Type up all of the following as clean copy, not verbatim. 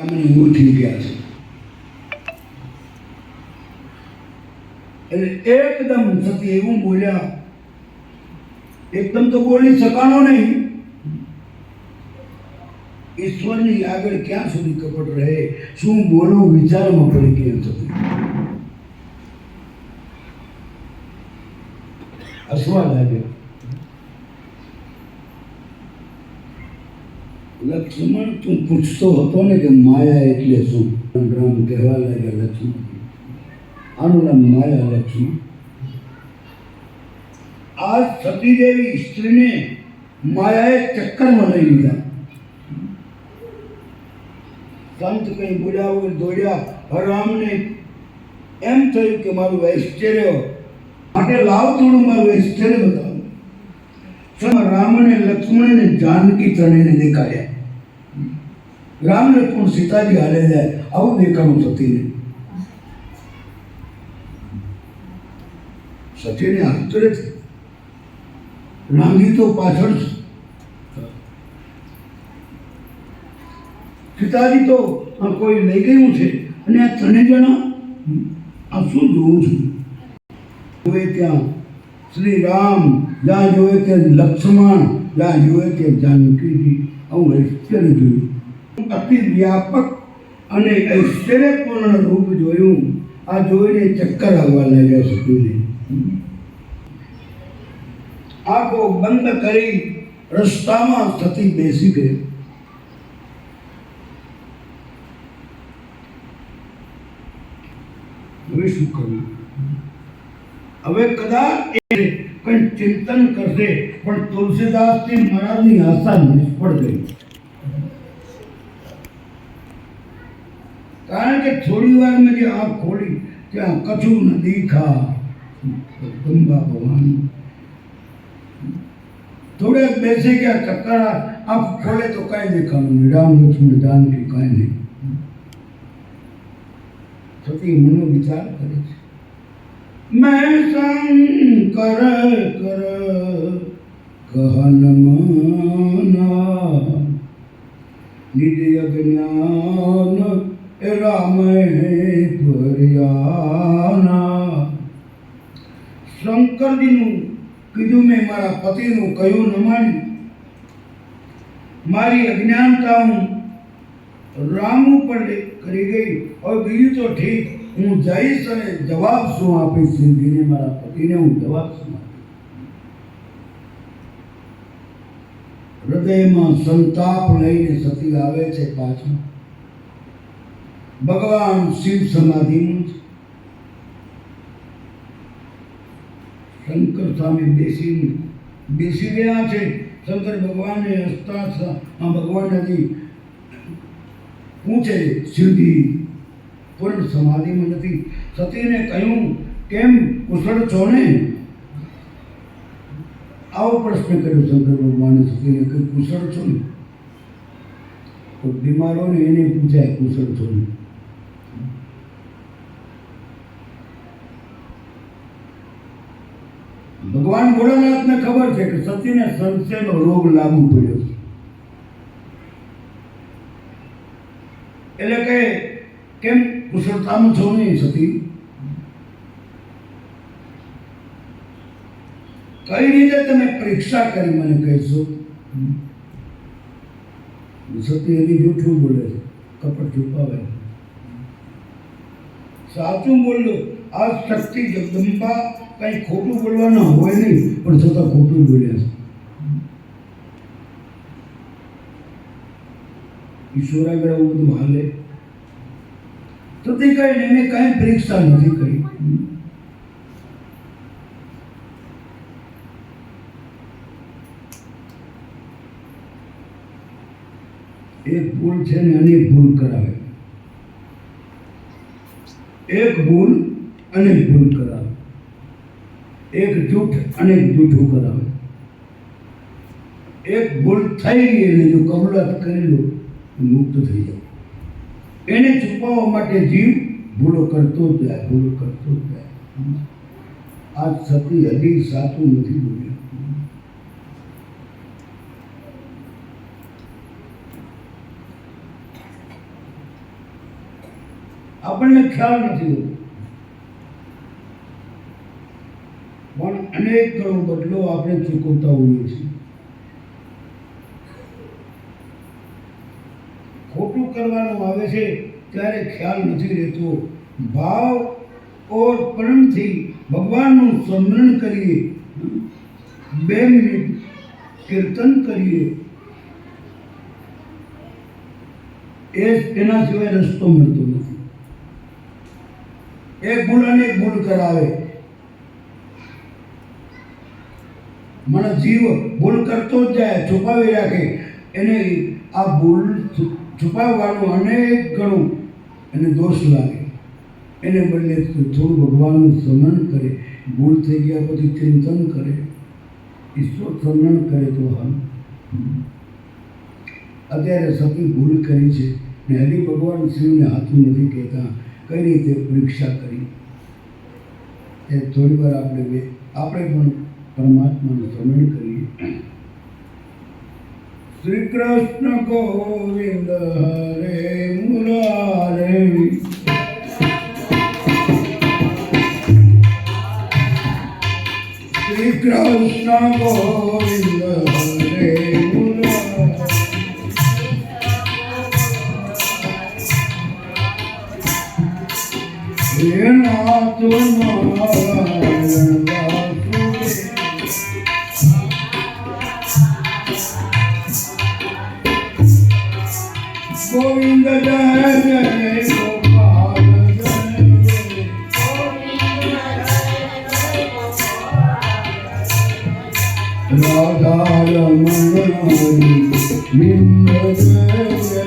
ઉઠી ગયા છે એટલે એકદમ સતી એવું બોલ્યા, એકદમ તો બોલી શકાણો નહીં. ઈશ્વરની આગળ ક્યાં સુધી કપટ રહે, શું બોલવું વિચારમાં પડી ગયા સતી. હસવા લાગ્યા. લક્ષ્મણ તું પૂછતો હતો ને કે માયા એટલે શું? રામ કહેવા લાગ્યા લક્ષ્મણ, આનું નામ માયા. લક્ષ્મણ આ સતી જેવી સ્ત્રીને માયાએ ચક્કરમાં લઈ લીધા. સંત કઈ બોલ્યા વગર દોડ્યા. રામને એમ થયું કે મારું ઐશ્વર્ય માટે લાવ થોડું મારું ઐશ્વર્ય બતાવું. રામ અને લક્ષ્મણ ને જાનકી ત્રણેયને દેખાડ્યા. રામને પણ સીતાજી હાલે જાય આવું દેખાણું સતીને. સતીને આશ્ચર્ય છે. રામજી તો પાછળ છે, સીતાજી તો કોઈ લઈ ગયું છે અને આ ત્રણેય જણા આ શું જોઉં છું? જોવે ત્યાં શ્રી રામ, જ્યાં જોવે ત્યાં લક્ષ્મણ, જ્યાં જોવે ત્યાં જાનકીજી. આવું ઐશ્વર્ય જોયું, અતિ વ્યાપક અને ઐશ્વર્યપૂર્ણ રૂપ જોયું. આ જોઈને ચક્કર આવવા લાગ્યા સતીને. આંખો બંધ કરી રસ્તામાં સતી બેસી ગઈ. હવે શું કરવું? હવે કદાચ કંઈ ચિંતન કરશે, પણ તુલસીદાસજી મહારાજની આશા નિષ્ફળ ગઈ. કારણ કે થોડી વાર મેં જે આંખ ખોલી ત્યાં કછું ન દીખા ગંગા ભવાની. થોડે બેસી ગયા, ચક્કર આંખ ખોલે તો કાંઈ દેખાવાનું નહીં. રામ લક્ષ્મણ જાનકી કાંઈ નહીં. સતી મનો વિચાર કરે છે, મેં શંકર કર કહન માના નિજ જ્ઞાન એ રામે ત્વર્યાના. શંકરજીનું કીધું મેં મારા પતિનું કહ્યું ન માન્યું. મારી અજ્ઞાનતા હું રામ ઉપર કરી ગઈ. હવે બીજું તો ઠીક, હું જઈશ અને જવાબ શું આપીશ સિંધીને, મારા પતિને હું જવાબ શું આપીશ? હૃદયમાં સંતાપ લઈને સતી આવે છે પાછળ. ભગવાન શિવ સમાધિમાં છે. શંકર સામે બેસી ગયા છે. શંકર ભગવાનને હસતા ભગવાન નથી પૂછે, શિવજી પૂર્ણ સમાધિમાં નથી. સતીને કહ્યું, કેમ કુશળ છો ને? આવો પ્રશ્ન કર્યો શંકર ભગવાને સતીને, કે કુશળ છો ને? તો બીમારોને એને પૂછાય કુશળ છો ને? ભગવાન ભોળાનાથને ખબર છે કે સતીને સંશયનો રોગ લાગુ પડ્યો છે. એટલે કે કેમ કુશળતામાં છો નહીં સતી? કઈ રીતે તમે પરીક્ષા કરી મને કહેશો? સતી એની જૂઠું બોલે છે, કપટ છુપાવે. સાચું બોલ્યો. આ શક્તિ જગદંબા કઈ ખોટું બોલવાના હોય નહીં, પણ છતાં ખોટું બોલ્યા છે. ઈશ્વર આગળ આવું બધું હાલે. સતી કહે એને કઈ પરીક્ષા નથી કરી. એક ભૂલ છે ને અનેક ભૂલ કરાવે. એક ભૂલ અનેક ભૂલ કરાવે. એક જૂઠ અનેક જૂઠું કરાવે. એક ભૂલ થઈ ગઈ અને જો કબૂલાત કરી લો મુક્ત થઈ જાવ. એને છુપાવવા માટે જીવ ભૂલો કરતો જ જાય, ભૂલો કરતો જ જાય. આ સતી હજી સાચું નથી બોલ્યું. આપણને ખ્યાલ નથી હોતો, પણ અનેક ગણો બદલો આપણે ચૂકવતા હોઈએ છીએ. ખોટું કરવાનું આવે છે ત્યારે ખ્યાલ નથી રહેતો. ભાવ ઓર પ્રેમથી ભગવાનનું સ્મરણ કરીએ, 2 મિનિટ કીર્તન કરીએ, એના સિવાય રસ્તો મળતો નથી. એક ભૂલ અને એક ભૂલ કરાવે. મને જીવ ભૂલ કરતો જ જાય, છુપાવી રાખે. એને આ ભૂલ છુપાવવાનું અનેક ગણું એને દોષ લાગે. એને બદલે થોડું ભગવાનનું સ્મરણ કરે, ભૂલ થઈ ગયા પછી ચિંતન કરે, ઈશ્વર સ્મરણ કરે તો હાલ. અત્યારે સતી ભૂલ કરી છે ને હરિ ભગવાન શિવને હાથું નથી કહેતા. કઈ રીતે પરીક્ષા કરી એ થોડી વાર આપણે પણ પરમાત્માનું સ્મરણ કરીએ. શ્રી કૃષ્ણ ગોવિંદ હરે મુરારે, શ્રી કૃષ્ણ ગોવિંદ હરે મુરારે, હે નાથ નારાયણ ગોવિંદ જય જય ગોપાલ જય રાધા રમણ બિંદ જય જય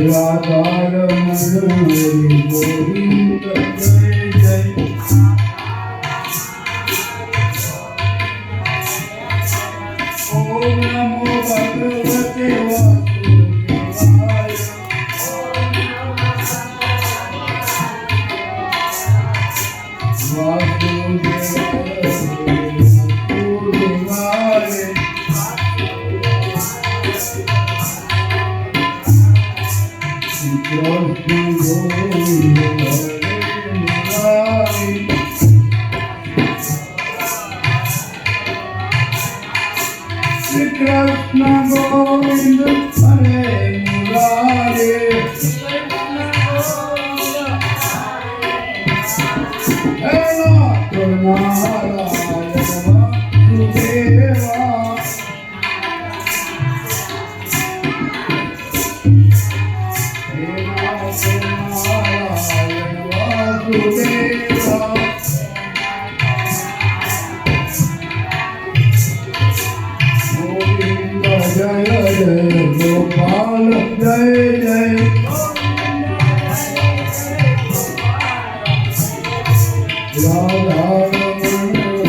રાધા રમણ ગોવિંદ જય જય. ઓમ નમો ભગવતે વાસુદેવાય, વાસુદેવાય, શ્રી કૃષ્ણ ગોવિંદ હરે મુરારી, શ્રી કૃષ્ણ ગોવિંદ હરે મુરારે, હે નાથ નારાયણ વાસુદેવા, હે નાથ નારાયણ વાસુદેવા, જય જય ગોપાલ જય જય, રાધા રમણ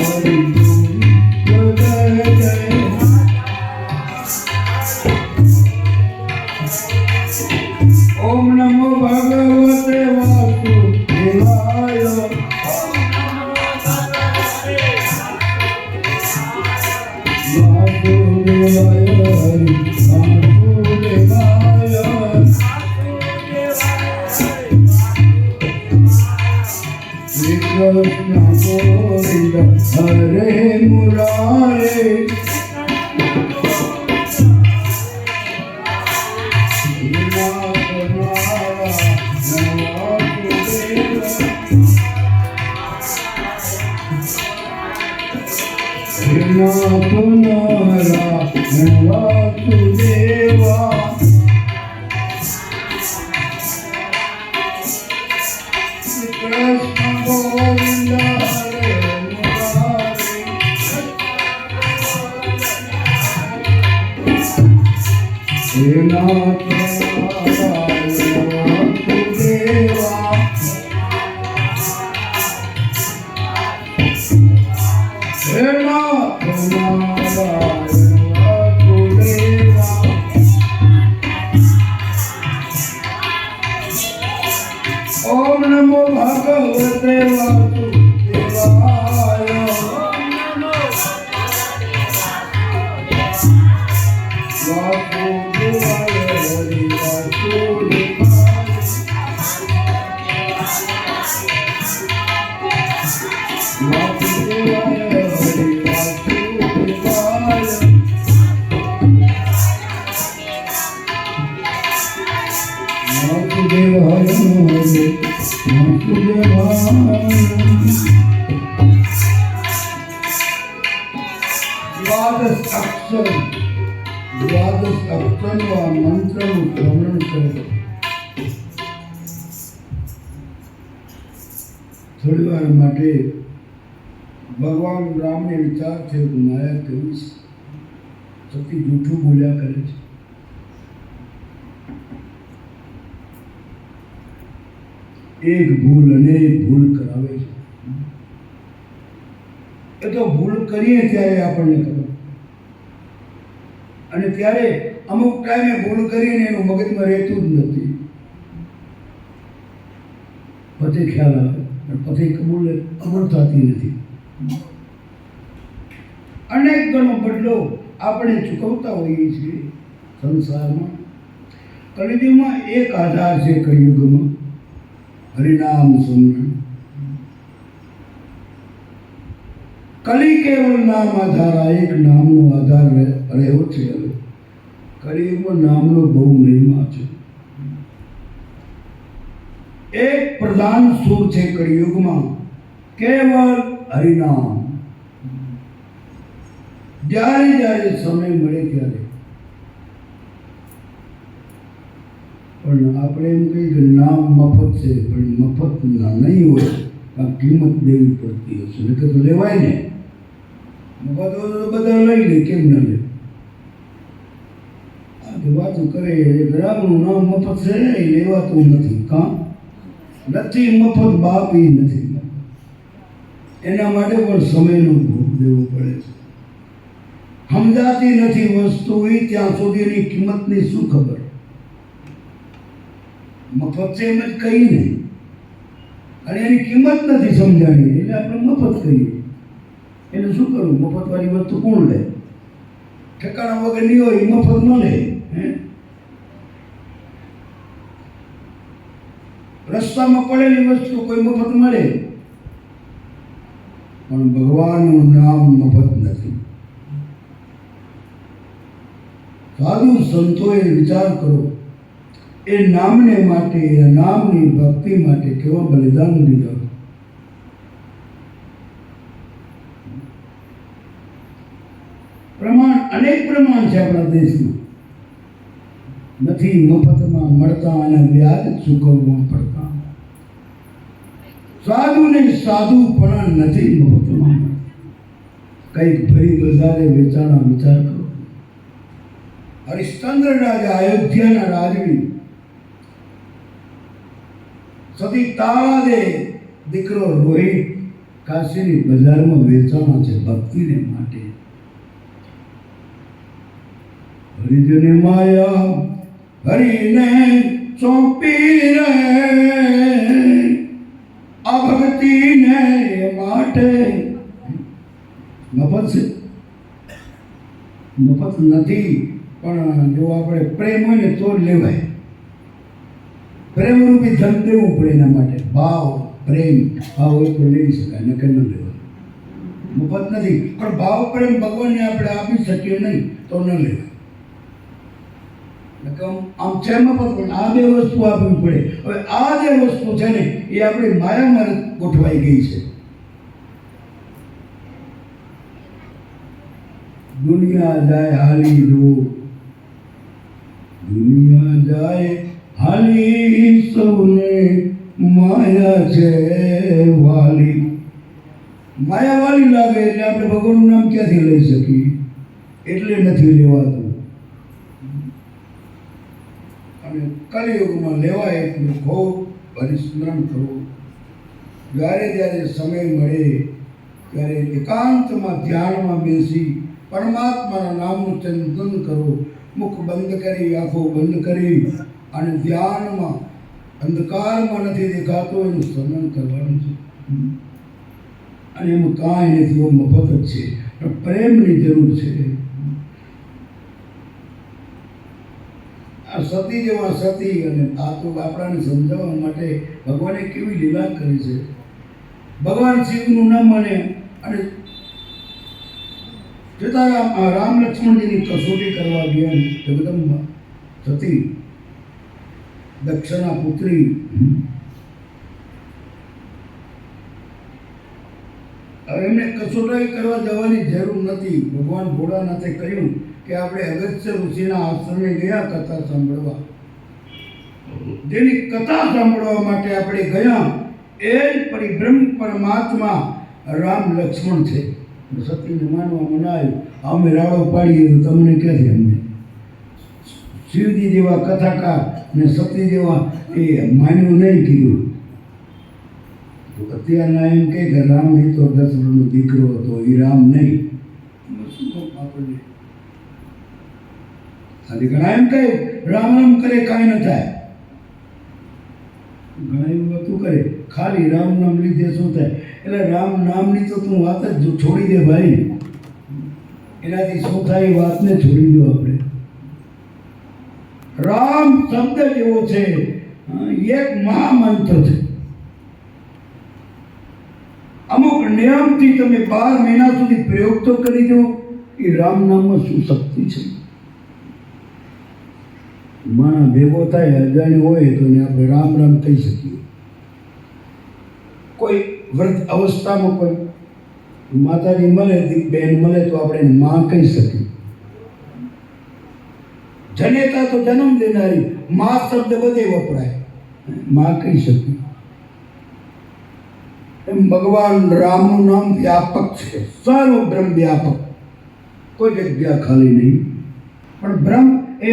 હરિ ગોવિંદ જય જય. ઓમ નમો ભગવતે વાસુદેવાય, શ્રી કૃષ્ણ ગોવિંદ હરે મુરારે, નાથ નારાયણ વાસુદેવા, શ્રી કૃષ્ણ ગોવિંદ હરે મુરારે, હે નાથ નારાયણ વાસુદેવા, હે નાથ નારાયણ વાસુદેવા, ઓમ નમો ભગવતે વાસુદેવાય, વાસુદેવાય, દ્વાદશ અક્ષરનો આ મંત્રનું શ્રવણ કરો. થોડી વાર માટે ભગવાન રામને વિચાર થયો કે માયા કેવી સતી જૂઠું બોલ્યા કરે છે. એક ભૂલ અનેક ભૂલ કરાવે છે. એ તો ભૂલ કરીએ ત્યારે આપણને ખબર, અને ત્યારે અમુક ટાઈમે ભૂલ કરીને એનું મગજમાં રહેતું જ નથી. પછી ખ્યાલ આવે, પછી કબૂલ થતી નથી. અનેક ગણો બદલો આપણે ચૂકવતા હોઈએ છીએ સંસારમાં. કલિયુગમાં એક આધાર છે, કલિયુગમાં હરિનામ સુમરણ. કલી કેવલ નામ આધાર, આ એક નામનો આધાર રહ્યો છે. હવે કલિયુગમાં નામનો બહુ મહિમા છે. એક પ્રધાન સુર છે કલિયુગમાં, કેવલ હરિનામ. જ્યારે જ્યારે સમય મળે ત્યારે. પણ આપણે એમ કહીએ કે નામ મફત છે, પણ મફત નહીં હોય, આ કિંમત દેવી પડતી હશે. નકર તો લેવાય ને. મફત હોય તો બધા લઈ લે, કેમ ન લે? આ વાતું કરે ગ્રામનું નામ મફત છે, એ લેવાતું નથી. કાં નથી મફત, બાપ એ નથી. એના માટે પણ સમયનો ભોગ દેવો પડે છે. સમજાતી નથી વસ્તુ એ ત્યાં સુધી એની કિંમતની શું ખબર? મફત છે એમ જ કહી નહીં, અને એની કિંમત નથી સમજાણી એટલે આપણે મફત કહીએ. એને શું કરવું? મફતવાળી વસ્તુ કોણ લે? ઠેકાણા વગરની હોય એ મફત ન લે. રસ્તામાં પડેલી વસ્તુ કોઈ મફત મળે, પણ ભગવાનનું નામ મફત નથી. સાધુ સંતોએ વિચાર કરો, એ નામને માટે, એ નામની ભક્તિ માટે કેવા બલિદાન દીધા. પ્રમાણ, અનેક પ્રમાણ છે આપણા દેશમાં. નથી મફતમાં મળતા અને વ્યાજ ચૂકવવા પડતા. સાધુને સાધુપણા નથી મફતમાં મળતા. કંઈક ભરી બજારે વેચાણા. વિચાર કરો, હરિશ્ચંદ્ર રાજા, અયોધ્યાના રાજવી, સતી તાળાદે દીકરો રોહિત કાશીની બજારમાં વેચાણા છે ભક્તિને માટે. હરિજને માયા હરિને સોંપી રે, આ ભક્તિને માટે. મફત છે? મફત નથી. પણ જો આપણે પ્રેમ હોય ને તો લેવાય. પ્રેમરૂપી ધન દેવું પડે એના માટે. ભાવ, પ્રેમ ભાવ હોય તો લઈ શકાય, નકર ન લેવાય. મફત નથી, પણ ભાવ પ્રેમ ભગવાનને આપણે આપી શકીએ નહીં તો ન લેવાય. આમ છે મફત, પણ આ બે વસ્તુ આપવી પડે. હવે આ જે વસ્તુ છે ને એ આપણી માયામાં ગોઠવાઈ ગઈ છે. દુનિયા જાય હાલી દો, દુનિયા જાય હાલી, સૌને માયા છે વાલી. માયા વાલી લાગે એટલે આપણે ભગવાનનું નામ ક્યાંથી લઈ શકીએ? એટલે નથી લેવાતું. અને કલિયુગમાં લેવાય એટલું ખૂબ પરિસ્મરણ કરવું. જ્યારે જ્યારે સમય મળે ત્યારે એકાંતમાં ધ્યાનમાં બેસી પરમાત્માના નામનું ચિંતન કરો. મુખ બંધ કરી, આંખો બંધ કરી, અને ધ્યાનમાં અંધકારમાં નથી દેખાતો એનું સ્મરણ કરવાનું છે. અને એમાં કાંઈ નથી, એવો મફત જ છે, પણ પ્રેમની જરૂર છે. આ સતી જેવા સતી, અને આ તો આપણાને સમજાવવા માટે ભગવાને કેવી લીલા કરી છે. ભગવાન શિવનું ન માને અને રામ લક્ષ્મણજીની કસોટી કરવા ગયા જગદંબા સતી, દક્ષના પુત્રી. હવે એમને કસોટી કરવા જવાની જરૂર નથી. ભગવાન ભોળાનાથે કહ્યું કે આપણે અગસ્ત્ય ઋષિના આશ્રમે ગયા કથા સાંભળવા. જેની કથા સાંભળવા માટે આપણે ગયા એ જ પરિબ્રહ્મ પરમાત્મા રામ લક્ષ્મણ છે. સતીને માનવા મનાયું. અમે રાડો પાડીએ તો તમને ક્યાંથી અમને? શિવજી જેવા કથાકાર ને સતી જેવા એ માન્યું નહીં કીધું. અત્યારના એમ કે રામ એ તો દશરથનો દીકરો હતો, એ રામ નહીં. ઘણા એમ કહે રામ રામ કરે કાંઈ ન થાય. ઘણા એવું વાતું કરે ખાલી રામ નામ લીધે શું થાય? એટલે રામ નામની તો તું વાત જ છોડી દે ભાઈ. એનાથી શું થાય એ વાતને છોડી દો આપણે. રામ શબ્દ જેવો છે, એક મહામંત્ર છે. અમુક નિયમથી તમે 12 મહિના સુધી પ્રયોગ તો કરી દો. એ રામ નામમાં શું શક્તિ છે? માણા ભેગો થાય અજાણ્યો હોય તો આપણે રામ રામ કહી શકીએ. કોઈ વૃદ્ધ અવસ્થામાં કોઈ માતાજી મળે, બેન મળે તો આપણે એને માં કહી શકીએ. જનેતા તો જન્મ દેનારી માં શબ્દ બધે વપરાય, માં કહી શકીએ. એમ ભગવાન રામનું નામ વ્યાપક છે, સર્વ બ્રહ્મ વ્યાપક, કોઈ જગ્યા ખાલી નહીં. પણ બ્રહ્મ એ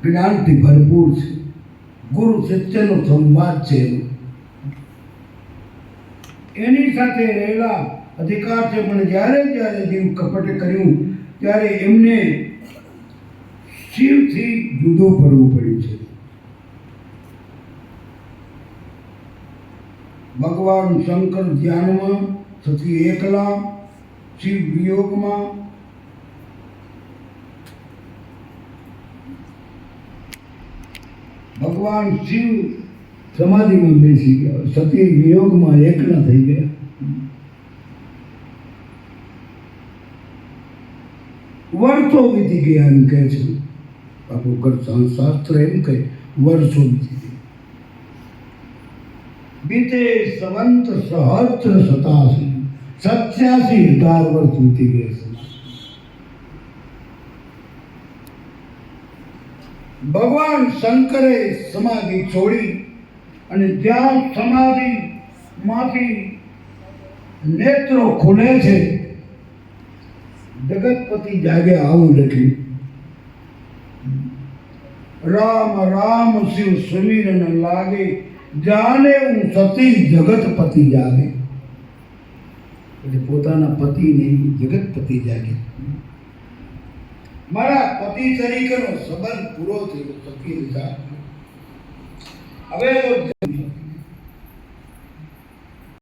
જ્ઞાનથી ભરપૂર છે. ગુરુ સત્યનો સંવાદ છે. એની સાથે રહેલા અધિકાર છે. પણ જ્યારે જ્યારે જીવ કપટે કર્યું ત્યારે એમને શિવથી જુદું પડવું પડ્યું છે. ભગવાન શંકર ધ્યાનમાં, સતી એકલા, શિવ વિયોગમાં. ભગવાન શિવ સમાધિમાં બેસી ગયા, સતી વિયોગમાં એકલા થઈ ગયા. વર્ષો વીતી ગયા એમ કહે છે આપણું શાસ્ત્ર. એમ કહે વર્ષો વીતી ગયા. बीते संवत सहस्त्र 87,000 વર્ષ વીતી ગયા. ભગવાન શંકરે સમાધિ છોડી અને જ્યાં સમાધિ માંથી નેત્રો ખુલે છે, જગતપતિ જાગે આવું લખ્યું. રામ રામ શિવ સુમિરન લાગે, જાને હું સતી જગતપતિ જાગે. એટલે પોતાના પતિ નહીં, જગતપતિ જાગે. મારા પતિ તરીકેનો સંબંધ પૂરો થયો સતી સાથે. હવે